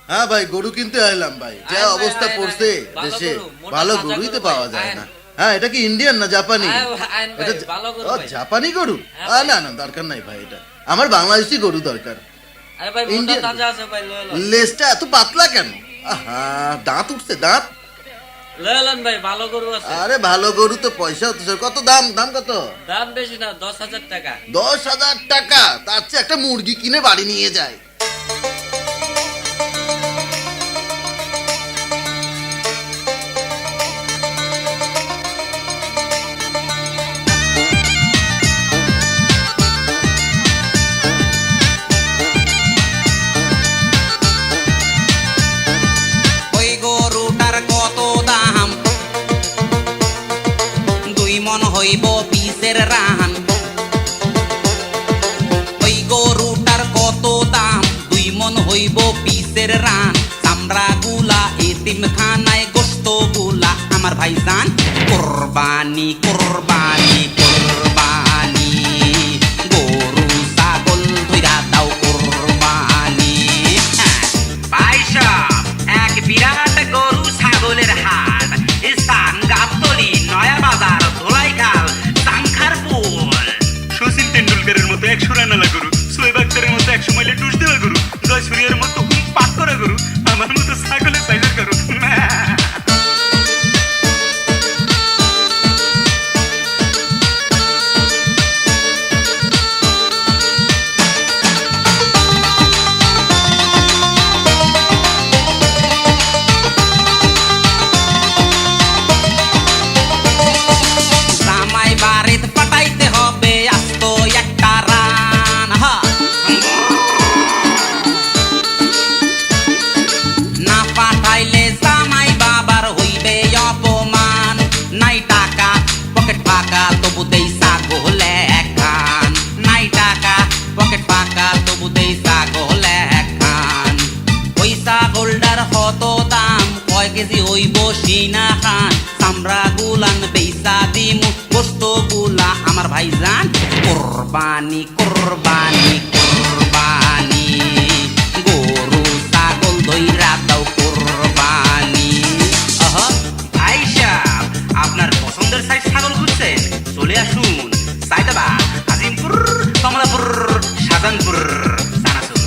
হ্যাঁ ভাই, গরু কিনতে আইলাম ভাই। যা অবস্থা পড়ছে দেশে, ভালো গরুই তো পাওয়া যায় না। হ্যাঁ, এটা কি ইন্ডিয়ান না জাপানি? এটা জাপানি গরু? না না, দরকার নাই ভাই, এটা আমার বাংলাদেশি গরু দরকার। লেজটা এত পাতলা কেন? দাঁত উঠছে, দাঁত। আরে ভালো গরু তো পয়সা হচ্ছে। কত দাম? দাম কত? দাম বেশি না, 10,000 টাকা। 10,000 টাকা? তার চেয়ে একটা মুরগি কিনে বাড়ি নিয়ে যায়। হইব পিসের রান, ওই গরুটার কত দাম? 2 মণ হইব পিসের রান। চামড়া গুলা এতিম খানায়, গোস্ত গুলা আমার ভাইজান কোরবানি কোরবানি কোরবানি। গরু ছাগল ধইরা দাও কোরবানি। ভাই সাহেব, এক বিরাট গরু ছাগলের হাট, স্থান গাবতলী, নয়া বাজার, ধোলাইখাল, সাংখারপুল। শচীন তেন্ডুলকারের মতো 100 রানালা গরু, শোয়েব আখতারের মতো 100 মাইলে টুস দেওয়া গরু, জয়সূর্যের মতো পাক করা গরু, আমার মতো ছাগলের সাইজের গরু। কেজি হইব সিনা খান, চামড়া গুলান বেচা দিমু, গোস্ত গুলা আমার ভাইজান কোরবানি কোরবানি কোরবানি। গরু ছাগল ধইরা দাও কোরবানি। ভাই সাহেব, আপনার পছন্দের সাইজ ছাগল খুঁজছেন? চলে আসুন সাইদাবাদ, আজিমপুর, কমলাপুর, শাহজাহানপুর, সানাসুর।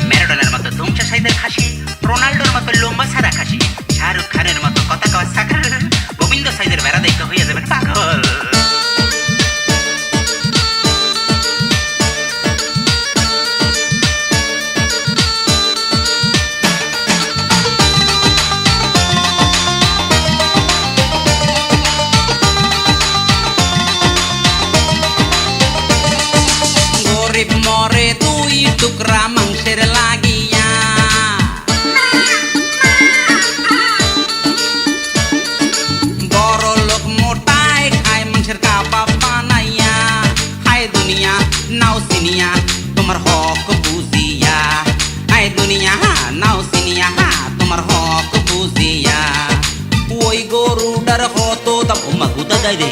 ম্যারাডোনার মতো ধুমসা সাইজের খাসি, রোনাল্ডোর মতো লম্বা সারা খাসি, শাহরুখ খানের মতো কথা কওয়া সাকার, গোবিন্দ সাইজের বেড়া দেখতে হয়ে যাবেন পাগল। গরিব মরে 2 টুকরা মাংসের লাগিয়া, বড় লোক মোটায় খায় মাংসের কাবাব বানাইয়া। হায় দুনিয়া নাও সিনিয়া তোমার হক বুঝিয়া, হায় দুনিয়া নাও সিনিয়া তোমার হক বুঝিয়া। ওই গরুটার কত দাম? মাগুদা গাই রে,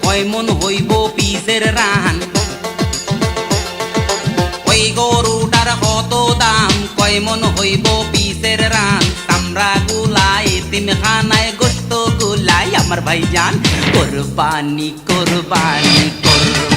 কয় মণ হইব পিসের রান? ওই গরুটার কত দাম? কয় মণ হইব পিসের রান? চামড়া গুলা এতিম খানায়, গোস্ত গুলাই আমার ভাইজান কোরবানি কোরবানি কোরবানি।